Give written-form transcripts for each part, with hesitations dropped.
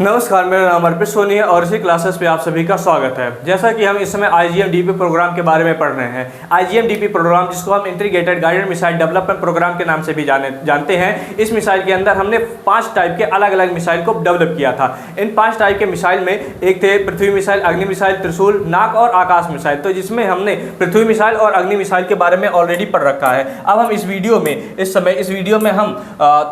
नमस्कार, मेरा नाम अर्पित सोनी है और इसी क्लासेस पे आप सभी का स्वागत है। जैसा कि हम इस समय IGM-DP प्रोग्राम के बारे में पढ़ रहे हैं। IGM-DP प्रोग्राम, जिसको हम integrated guided missile development programme के नाम से भी जानते हैं। इस मिसाइल के अंदर हमने 5 टाइप के अलग अलग मिसाइल को डेवलप किया था। इन 5 टाइप के मिसाइल में एक थे पृथ्वी मिसाइल, अग्नि मिसाइल, त्रिशूल, नाग और आकाश मिसाइल। तो जिसमें हमने पृथ्वी मिसाइल और अग्नि मिसाइल के बारे में ऑलरेडी पढ़ रखा है। अब हम इस वीडियो में हम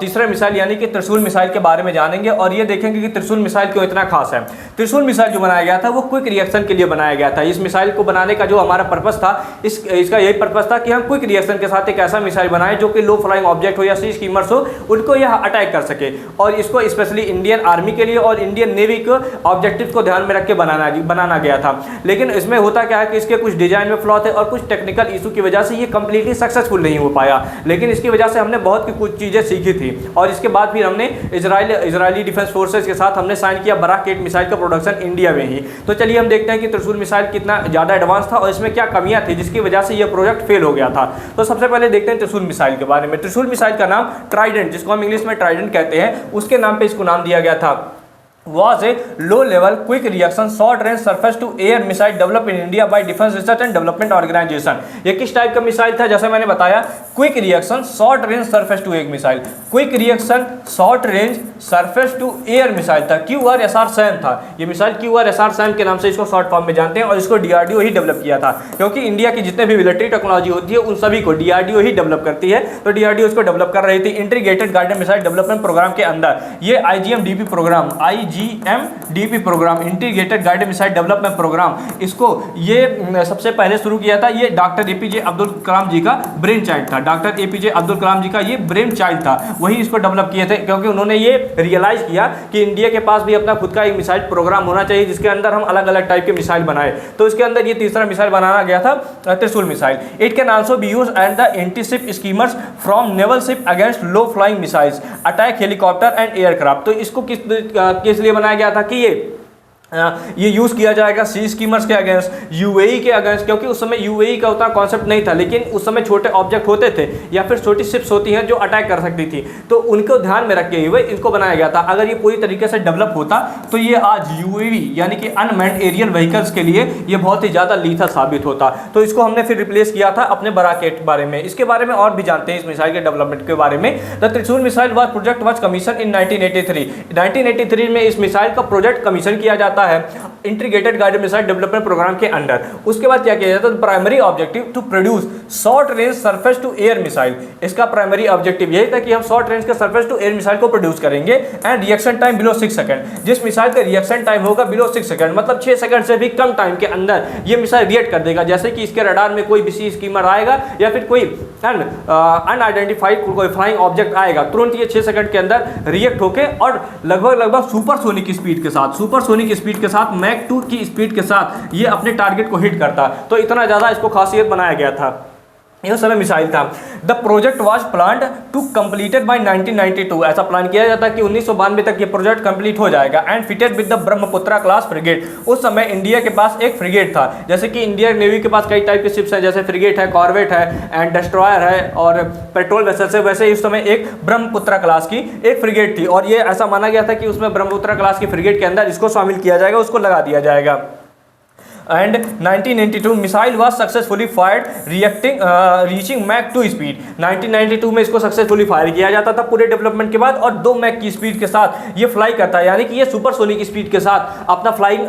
तीसरे मिसाइल यानी कि त्रिशूल मिसाइल के बारे में जानेंगे और ये देखेंगे कि त्रिशूल मिसाइल क्यों इतना खास है। त्रिशूल मिसाइल जो बनाया गया था वो क्विक रिएक्शन के लिए बनाया गया था। इस मिसाइल को बनाने का जो हमारा पर्पस था, इसका यही पर्पस था कि हम क्विक रिएक्शन के साथ एक ऐसा मिसाइल बनाएं जो कि लो फ्लाइंग ऑब्जेक्ट हो या सी स्कीमर्स हो, उनको यह अटैक कर सके। और इसको स्पेशली इंडियन आर्मी के लिए और इंडियन नेवी के ऑब्जेक्टिव को ध्यान में रख के बनाना गया था। लेकिन इसमें होता क्या है कि इसके कुछ डिजाइन में फ्लॉ थे और कुछ टेक्निकल इशू की वजह से ये कंप्लीटली सक्सेसफुल नहीं हो पाया। लेकिन इसकी वजह से हमने बहुत कुछ चीजें सीखी थी और इसके बाद फिर हमने इजरायली डिफेंस फोर्सेज के साथ हमने साइन किया बराकेट मिसाइल का प्रोडक्शन इंडिया में ही। तो चलिए हम देखते हैं कि त्रिशूल मिसाइल कितना ज़्यादा एडवांस था और इसमें क्या कमियां थी जिसकी वजह से यह प्रोजेक्ट फेल हो गया था। तो सबसे पहले देखते हैं त्रिशूल मिसाइल के बारे में। त्रिशूल मिसाइल का नाम ट्राइडेंट, जिसको हम इंग्लिश में ट्राइडेंट कहते हैं, उसके नाम पे इसको नाम दिया गया था। was a low-level, quick reaction, short-range surface-to-air missile developed in India by Defense Research and Development Organization। ये किस टाइप का मिसाइल था? जैसे मैंने बताया, quick reaction short range surface to air missile. Quick reaction short range surface to air missile था। QRSR SAM था ये मिसाइल। QRSR SAM के नाम से इसको शॉर्ट फॉर्म में जानते हैं और इसको DRDO ही डेवलप किया था, क्योंकि इंडिया की जितने भी मिलिट्री टेक्नोलॉजी होती है उन सभी को DRDO ही डेवलप करती है। तो DRDO इसको डेवलप कर रही थी integrated guided missile development programme के अंदर। ये IGM-DP programme, IGM-DP programme, integrated guided missile development programme, इसको ये सबसे पहले शुरू किया था। ये डॉक्टर APJ अब्दुल कलाम जी का ब्रेन चाइल्ड था। डॉक्टर APJ अब्दुल कलाम जी का ये ब्रेन चाइल्ड था, वही इसको डेवलप किए थे, क्योंकि उन्होंने ये रियलाइज किया कि इंडिया के पास भी अपना खुद का एक मिसाइल प्रोग्राम होना चाहिए जिसके अंदर हम अलग अलग टाइप के मिसाइल बनाए। तो इसके अंदर ये तीसरा मिसाइल बनाया गया था, Trishul missile. It can also be used at the anti ship skimmers from naval ship against low flying missiles, attack helicopter and aircraft. तो इसको किस लिए बनाया गया था कि ये यूज़ किया जाएगा सी स्कीमर्स के अगेंस्ट, UAE के अगेंस्ट, क्योंकि उस समय UAE का उतना कॉन्सेप्ट नहीं था। लेकिन उस समय छोटे ऑब्जेक्ट होते थे या फिर छोटी शिप्स होती हैं जो अटैक कर सकती थी, तो उनको ध्यान में रखते हुए इनको बनाया गया था। अगर ये पूरी तरीके से डेवलप होता तो ये आज UAV यानी कि अनमैन्ड एरियल व्हीकल्स के लिए ये बहुत ही ज़्यादा लीथल साबित होता। तो इसको हमने फिर रिप्लेस किया था अपने बराकेट बारे में। इसके बारे में और भी जानते हैं इस मिसाइल के डेवलपमेंट के बारे में। द त्रिशूल मिसाइल प्रोजेक्ट वॉज कमीशन इन 1983 में इस मिसाइल का प्रोजेक्ट कमीशन किया जाता है integrated guided missile development programme के अंडर। उसके बाद क्या किया जाता है? Primary objective to produce short range surface to air missile. इसका प्राइमरी ऑब्जेक्टिव यही था कि हम शॉर्ट रेंज के सरफेस टू एयर मिसाइल को प्रोड्यूस करेंगे and reaction time below 6 second. जिस मिसाइल का रिएक्शन टाइम होगा बिलो 6 सेकंड, मतलब 6 सेकंड से भी कम टाइम के अंदर ये मिसाइल रिएक्ट कर देगा। जैसे कि इसके रडार में कोई भी स्कीमर आएगा या फिर कोई अनआइडेंटिफाइड कोई फ्लाइंग ऑब्जेक्ट आएगा, तुरंत ये 6 सेकंड के अंदर रिएक्ट होके और लगभग सुपरसोनिक स्पीड के साथ मैक 2 की स्पीड के साथ ये अपने टारगेट को हिट करता। तो इतना ज़्यादा इसको खासियत बनाया गया था। यह समय मिसाइल था। The project was planned to completed by 1992। ऐसा प्लान किया जाता कि 1992 तक ये प्रोजेक्ट कंप्लीट हो जाएगा and fitted with the Brahmaputra class frigate. उस समय इंडिया के पास एक फ्रिगेट था। जैसे कि इंडियन नेवी के पास कई टाइप के शिप्स हैं, जैसे फ्रिगेट है, कॉर्वेट है एंड डिस्ट्रॉयर है और पेट्रोल वेसल्स है, वैसे ही उस समय एक ब्रह्मपुत्रा क्लास की एक फ्रिगेट थी और ये ऐसा माना गया था कि उसमें ब्रह्मपुत्रा क्लास की फ्रिगेट के अंदर इसको शामिल किया जाएगा, उसको लगा दिया जाएगा। And 1992 missile was successfully fired reaching Mach 2 speed. 1992 में इसको सक्सेसफुली फायर किया जाता था पूरे डेवलपमेंट के बाद और 2 मैक की स्पीड के साथ ये फ्लाई करता है, यानी कि ये सुपरसोनिक स्पीड के साथ अपना फ्लाइंग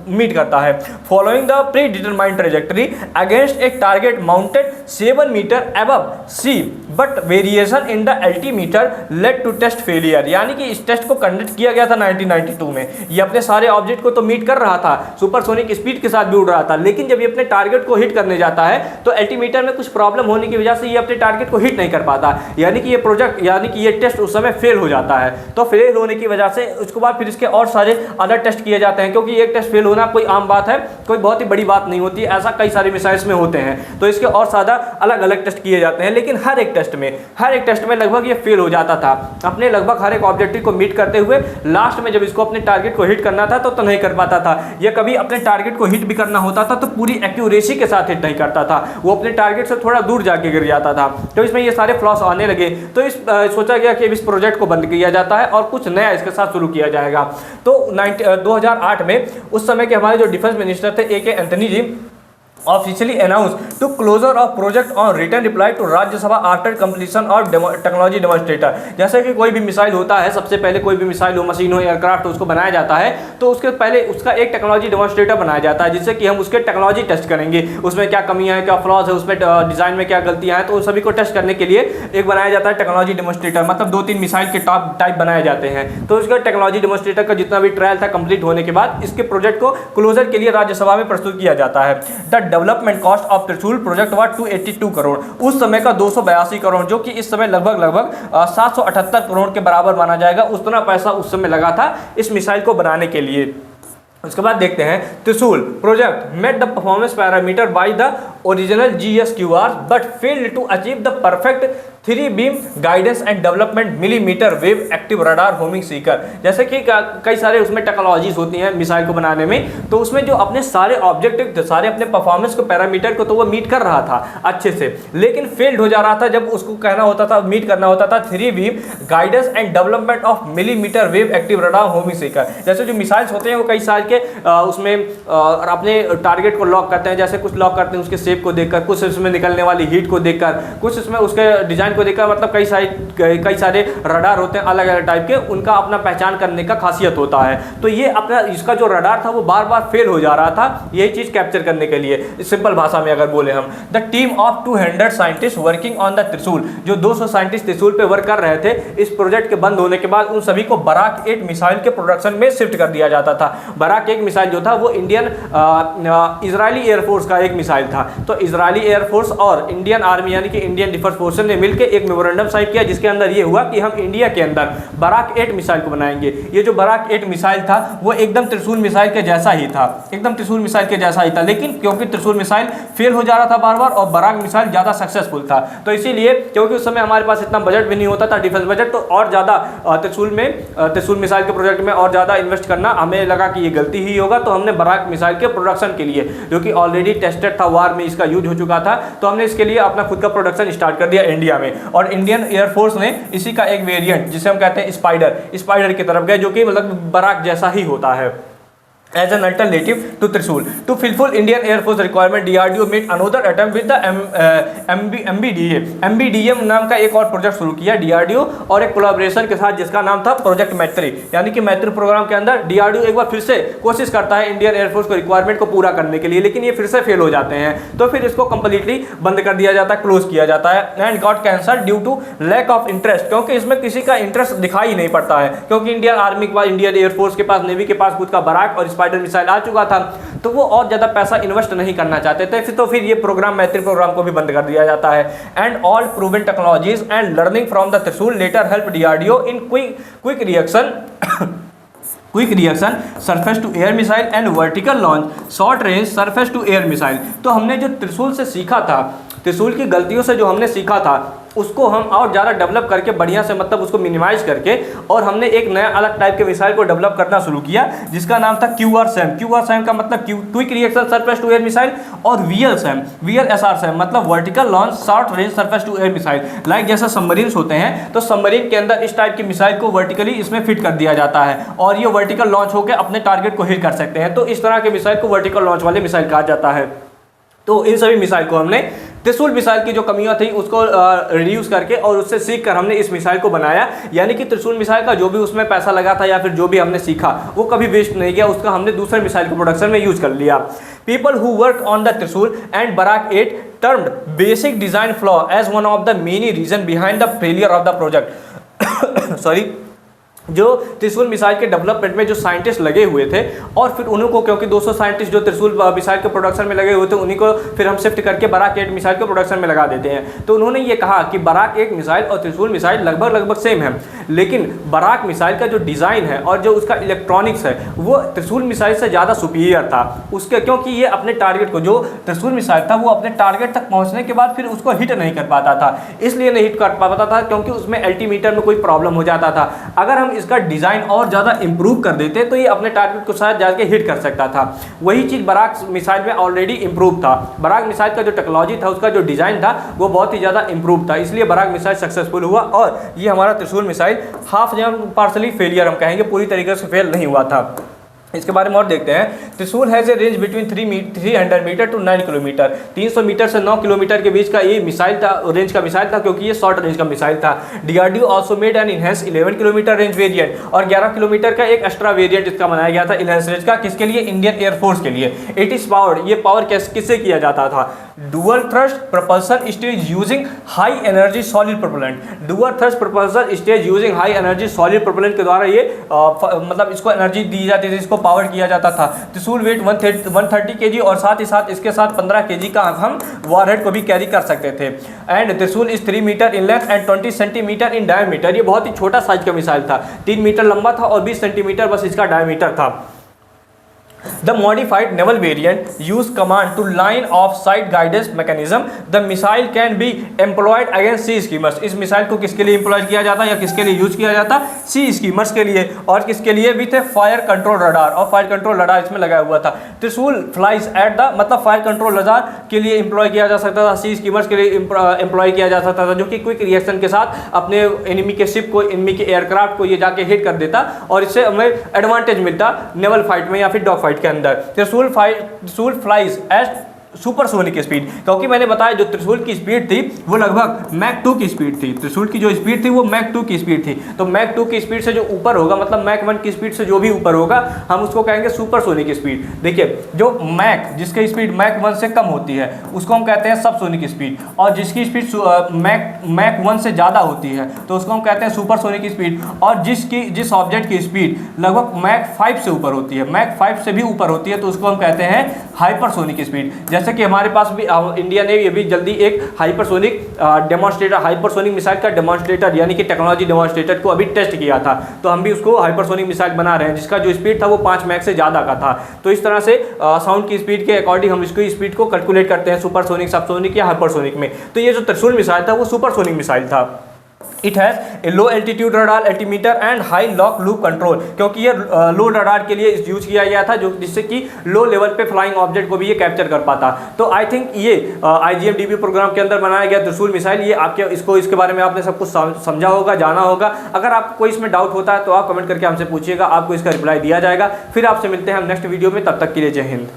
मीट करता है। Following the predetermined trajectory against a target mounted 7 metre above sea, but variation in the altimeter led to test failure. यानी कि इस टेस्ट को कंडक्ट किया गया था 1992 में। ये अपने सारे ऑब्जेक्ट को तो मीट कर रहा था, सुपरसोनिक स्पीड के साथ भी उड़ रहा था, लेकिन जब ये अपने टारगेट को हिट करने जाता है तो एल्टीमीटर में कुछ प्रॉब्लम होने की वजह से ये अपने टारगेट को हिट नहीं कर पाता, यानी कि ये टेस्ट उस समय फेल हो जाता है। तो फेल होने की वजह से उसके बाद फिर इसके और सारे अदर टेस्ट किए जाते हैं, क्योंकि एक टेस्ट फेल होना कोई आम बात है, कोई बहुत ही बड़ी बात नहीं होती है। ऐसा कई सारे मिसाइल्स में होते हैं, तो इसके और सारा अलग अलग टेस्ट किए जाते हैं। लेकिन हर एक टेस्ट में, हर एक टेस्ट में लगभग ये फेल हो जाता था। अपने लगभग हर एक ऑब्जेक्टिव को मीट करते हुए लास्ट में जब इसको अपने टारगेट को हिट करना था तो नहीं कर पाता था, या कभी अपने टारगेट को हिट भी करना होता था तो पूरी एक्यूरेसी के साथ हिट नहीं करता था, वो अपने टारगेट से थोड़ा दूर जाके गिर जाता था। तो इसमें ये सारे फ्लॉस आने लगे, तो सोचा गया कि इस प्रोजेक्ट को बंद किया जाता है और कुछ नया इसके साथ शुरू किया जाएगा। तो 2008 में उस समय के हमारे जो डिफेंस मिनिस्टर थे AK Antony ji officially announce to closure of project on return reply to Rajya Sabha after completion of technology demonstrator. जैसे कि कोई भी मिसाइल होता है, सबसे पहले कोई भी मिसाइल हो, मशीन हो, एयरक्राफ्ट हो, उसको बनाया जाता है तो उसके पहले उसका एक टेक्नोलॉजी डेमोन्स्ट्रेटर बनाया जाता है, जिससे कि हम उसके टेक्नोलॉजी टेस्ट करेंगे, उसमें क्या कमियां हैं, क्या फ्लॉज है, उसमें डिजाइन में क्या गलतियां हैं, तो उन सभी को टेस्ट करने के लिए एक बनाया जाता है टेक्नोलॉजी डेमोन्स्ट्रेटर। मतलब 2-3 मिसाइल के टाइप बनाए जाते हैं, तो उसका टेक्नोलॉजी डेमोन्स्ट्रेटर का जितना भी ट्रायल था कंप्लीट होने के बाद इसके प्रोजेक्ट को क्लोजर के लिए राज्यसभा में प्रस्तुत किया जाता है। द डेवलपमेंट कॉस्ट ऑफ त्रिशूल प्रोजेक्ट वाज 282 करोड़, उस समय का 282 करोड़, जो कि इस समय लगभग 778 करोड़ के बराबर माना जाएगा। उतना पैसा उस समय लगा था इस मिसाइल को बनाने के लिए। उसके बाद देखते हैं Trishul project met the performance parameter by the original GSQR but failed to achieve the perfect 3 beam guidance and development millimetre wave active radar homing seeker. जैसे कि कई सारे उसमें टेक्नोलॉजीज होती हैं मिसाइल को बनाने में, तो उसमें जो अपने सारे ऑब्जेक्टिव थे, सारे अपने परफॉर्मेंस को पैरामीटर को तो वो मीट कर रहा था अच्छे से, लेकिन फेल्ड हो जा रहा था जब उसको कहना होता था, मीट करना होता था 3 beam guidance and development of millimetre wave active radar homing seeker. जैसे जो मिसाइल्स होते हैं वो कई साल के उसमें अपने टारगेट को लॉक करते हैं, जैसे कुछ लॉक करते हैं उसके शेप को देखकर, कुछ उसमें निकलने वाली हीट को देखकर, कुछ उसमें उसके डिजाइन को देखकर, मतलब कई सारे रडार होते हैं अलग अलग टाइप के, उनका अपना पहचान करने का खासियत होता है। तो ये अपना इसका जो रडार था वो बार बार फेल हो जा रहा था यही चीज कैप्चर करने के लिए। सिंपल भाषा में अगर बोले हम, the team of 200 scientist working on the त्रिशूल, जो 200 साइंटिस्ट त्रिशूल पे वर्क कर रहे थे, इस प्रोजेक्ट के बंद होने के बाद उन सभी को बराक 8 मिसाइल के प्रोडक्शन में शिफ्ट कर दिया जाता था। बराक 1 मिसाइल जो था वो इंडियन इजरायली एयरफोर्स का एक मिसाइल था। तो इजरायली एयरफोर्स और इंडियन आर्मी यानी कि इंडियन डिफेंस फोर्सेस ने मिलकर एक मेमोरेंडम साइन किया, जिसके अंदर ये हुआ कि हम इंडिया के अंदर बराक 8 मिसाइल को बनाएंगे। ये जो बराक 8 मिसाइल था वो एकदम त्रिशूल मिसाइल के जैसा ही था, एकदम त्रिशूल मिसाइल के जैसा ही था, लेकिन क्योंकि त्रिशूल मिसाइल फेल हो जा रहा था बार बार और बराक मिसाइल ज़्यादा सक्सेसफुल था, तो इसीलिए क्योंकि उस समय हमारे पास इतना बजट भी नहीं होता था डिफेंस बजट, तो और ज़्यादा त्रिशूल मिसाइल के प्रोजेक्ट में और ज़्यादा इन्वेस्ट करना हमें लगा कि ये गलती ही होगा। तो हमने बराक मिसाइल के प्रोडक्शन के लिए, जो कि ऑलरेडी टेस्टेड था, वार में इसका यूज हो चुका था, तो हमने इसके लिए अपना खुद का प्रोडक्शन स्टार्ट कर दिया इंडिया में। और इंडियन एयरफोर्स ने इसी का एक वेरिएंट जिसे हम कहते हैं स्पाइडर की तरफ गए, जो कि मतलब बराक जैसा ही होता है। As an alternative to Trishul, to fulfill Indian Air Force requirement, DRDO made another attempt with the MBDA। MBDM नाम का एक और प्रोजेक्ट शुरू किया DRDO और एक कोलैबोरेशन के साथ, जिसका नाम था प्रोजेक्ट मैत्री। यानी कि मैत्री प्रोग्राम के अंदर DRDO एक बार फिर से कोशिश करता है इंडियन एयरफोर्स को रिक्वायरमेंट को पूरा करने के लिए, लेकिन ये फिर से फेल हो जाते हैं, तो फिर इसको कंप्लीटली बंद कर दिया जाता है, क्लोज किया जाता है। And got cancel due to lack of interest, क्योंकि इसमें किसी का इंटरेस्ट दिखाई नहीं पड़ता है, क्योंकि इंडियन आर्मी के पास, इंडियन एयरफोर्स के पास, नेवी के पास खुद का बराक और स्पाइडर मिसाइल आ चुका था, तो वो और ज्यादा पैसा इन्वेस्ट नहीं करना चाहते थे, तो फिर ये प्रोग्राम मैत्री प्रोग्राम को भी बंद कर दिया जाता है। And all proven technologies and learning from the Trishul later help DRDO in quick reaction surface to air missile and vertical launch short range surface to air missile. तो हमने जो त्रिशूल से सीखा था, त्रिशूल की गलतियों से जो हमने सीखा था, उसको हम और ज़्यादा डेवलप करके बढ़िया से, मतलब उसको मिनिमाइज करके, और हमने एक नया अलग टाइप के मिसाइल को डेवलप करना शुरू किया, जिसका नाम था QRSAM। QRSAM का मतलब quick reaction surface to air missile, और VLSAM मतलब vertical launch short range surface to air missile. Like जैसे सबमरीन्स होते हैं, तो सबमरीन के अंदर इस टाइप की मिसाइल को वर्टिकली इसमें फिट कर दिया जाता है और ये वर्टिकल लॉन्च होकर अपने टारगेट को हिट कर सकते हैं, तो इस तरह के मिसाइल को वर्टिकल लॉन्च वाले मिसाइल कहा जाता है। तो इन सभी मिसाइल को हमने त्रिशूल मिसाइल की जो कमियां थी उसको रिड्यूस करके और उससे सीख कर हमने इस मिसाइल को बनाया। यानी कि त्रिशूल मिसाइल का जो भी उसमें पैसा लगा था या फिर जो भी हमने सीखा वो कभी वेस्ट नहीं गया, उसका हमने दूसरे मिसाइल के प्रोडक्शन में यूज कर लिया। People who work on the Trishul and Barak 8 termed basic design flaw as one of the many reason behind the failure of the project. Sorry, जो त्रिशूल मिसाइल के डेवलपमेंट में जो साइंटिस्ट लगे हुए थे, और फिर उन्हीं को, क्योंकि 200 साइंटिस्ट जो त्रिशूल मिसाइल के प्रोडक्शन में लगे हुए थे, उन्हीं को फिर हम शिफ्ट करके बराक 8 मिसाइल के प्रोडक्शन में लगा देते हैं। तो उन्होंने ये कहा कि बराक 1 मिसाइल और त्रिशूल मिसाइल लगभग सेम है, लेकिन बराक मिसाइल का जो डिज़ाइन है और जो उसका इलेक्ट्रॉनिक्स है वो त्रिशूल मिसाइल से ज़्यादा सुपीरियर था उसके, क्योंकि ये अपने टारगेट को, जो त्रिशूल मिसाइल था वो अपने टारगेट तक पहुंचने के बाद फिर उसको हिट नहीं कर पाता था। इसलिए नहीं हिट कर पाता था क्योंकि उसमें अल्टीमीटर में कोई प्रॉब्लम हो जाता था। अगर हम इसका डिज़ाइन और ज़्यादा इंप्रूव कर देते तो ये अपने टारगेट को शायद जाके हिट कर सकता था। वही चीज़ बराक मिसाइल में ऑलरेडी इंप्रूव था। बराक मिसाइल का जो टेक्नोलॉजी था, उसका जो डिज़ाइन था वो बहुत ही ज़्यादा इंप्रूव था, इसलिए बराक मिसाइल सक्सेसफुल हुआ और ये हमारा त्रिशूल मिसाइल हाफ या पार्सली फेलियर हम कहेंगे, पूरी तरीके से फेल नहीं हुआ था। इसके बारे में और देखते हैं। Trishul has a range between 300 metre to 9 kilometre. 300 metre से 9 किलोमीटर के बीच का ये मिसाइल था, रेंज का मिसाइल था, क्योंकि ये शॉर्ट रेंज का मिसाइल था। DRDO also made an enhance 11 kilometre range variant और 11 किलोमीटर का एक एक्स्ट्रा वेरिएंट इसका बनाया गया था इनहेंस रेंज का। किसके लिए? इंडियन एयरफोर्स के लिए। इट इज पावर्ड, ये पावर किससे किया जाता था? Dual thrust propulsion stage using high energy solid propellant. Dual thrust propulsion stage using high energy solid propellant के द्वारा ये मतलब इसको एनर्जी दी जाती थी, इसको पावर किया जाता था। त्रिशूल वेट 130 kg और साथ ही साथ इसके साथ 15 kg का हम वॉरहेड को भी कैरी कर सकते थे। And Trishul is 3 metre in length and 20 centimetre in diameter. ये बहुत ही छोटा साइज का मिसाइल था, 3 मीटर लंबा था और 20 सेंटीमीटर बस इसका डायमीटर था। The modified naval variant use command to line of sight guidance mechanism. The missile can be employed against sea skimmers. इस मिसाइल को किसके लिए एम्प्लॉय किया जाता या किसके लिए यूज किया जाता? सी स्कीमर्स के लिए। और किसके लिए भी थे? फायर कंट्रोल रडार, और फायर कंट्रोल रडार इसमें लगाया हुआ था। त्रिशूल फ्लाइज एट द, मतलब फायर कंट्रोल रडार के लिए एम्प्लॉय किया जा सकता था, सी स्कीमर्स के लिए एम्प्लॉय किया जा सकता था, जो कि क्विक रिएक्शन के साथ अपने एनिमी के शिप को, एनिमी के एयरक्राफ्ट को ये जाके हिट कर देता और इससे हमें एडवांटेज मिलता नेवल फाइट में या फिर डॉग फाइट के अंदर। त्रिशूल फ्लाइज एट सुपरसोनिक स्पीड, क्योंकि मैंने बताया जो त्रिशूल की स्पीड थी वो लगभग मैक 2 की स्पीड थी। त्रिशूल की जो स्पीड थी वो मैक 2 की स्पीड थी। तो मैक 2 की स्पीड से जो ऊपर होगा, मतलब मैक 1 की स्पीड से जो भी ऊपर होगा, हम उसको कहेंगे सुपरसोनिक स्पीड। देखिए, जो मैक, जिसकी स्पीड मैक 1 से कम होती है उसको हम कहते हैं सबसोनिक स्पीड, और जिसकी स्पीड मैक 1 से ज़्यादा होती है तो उसको हम कहते हैं सुपरसोनिक स्पीड। और जिस ऑब्जेक्ट की स्पीड लगभग मैक 5 से ऊपर होती है, मैक 5 से भी ऊपर होती है, तो उसको हम कहते हैं हाइपरसोनिक स्पीड। जैसे कि हमारे पास भी इंडिया ने ये भी जल्दी एक हाइपरसोनिक डेमोन्स्ट्रेटर, हाइपरसोनिक मिसाइल का डेमोन्स्ट्रेटर यानी कि टेक्नोलॉजी डेमोन्स्ट्रेटर को अभी टेस्ट किया था, तो हम भी उसको हाइपरसोनिक मिसाइल बना रहे हैं जिसका जो स्पीड था वो 5 मैक से ज़्यादा का था। तो इस तरह से साउंड की स्पीड के अकॉर्डिंग हम इसकी स्पीड को कैलकुलेट करते हैं, सुपरसोनिक, सबसोनिक या हाइपरसोनिक में। तो ये जो त्रिशूल मिसाइल था वो सुपरसोनिक मिसाइल था। It has a low altitude radar, altimeter and high lock loop control, क्योंकि ये लो रडार के लिए यूज किया गया था, जो जिससे कि लो लेवल पे फ्लाइंग ऑब्जेक्ट को भी ये कैप्चर कर पाता। तो आई थिंक ये IGM-DP प्रोग्राम के अंदर बनाया गया त्रिशूल मिसाइल, ये आपके इसके बारे में आपने सब कुछ समझा होगा, जाना होगा। अगर आपको कोई इसमें डाउट होता है तो आप कमेंट करके हमसे पूछिएगा, आपको इसका रिप्लाई दिया जाएगा। फिर आपसे मिलते हैं हम नेक्स्ट वीडियो में, तब तक के लिए जय हिंद।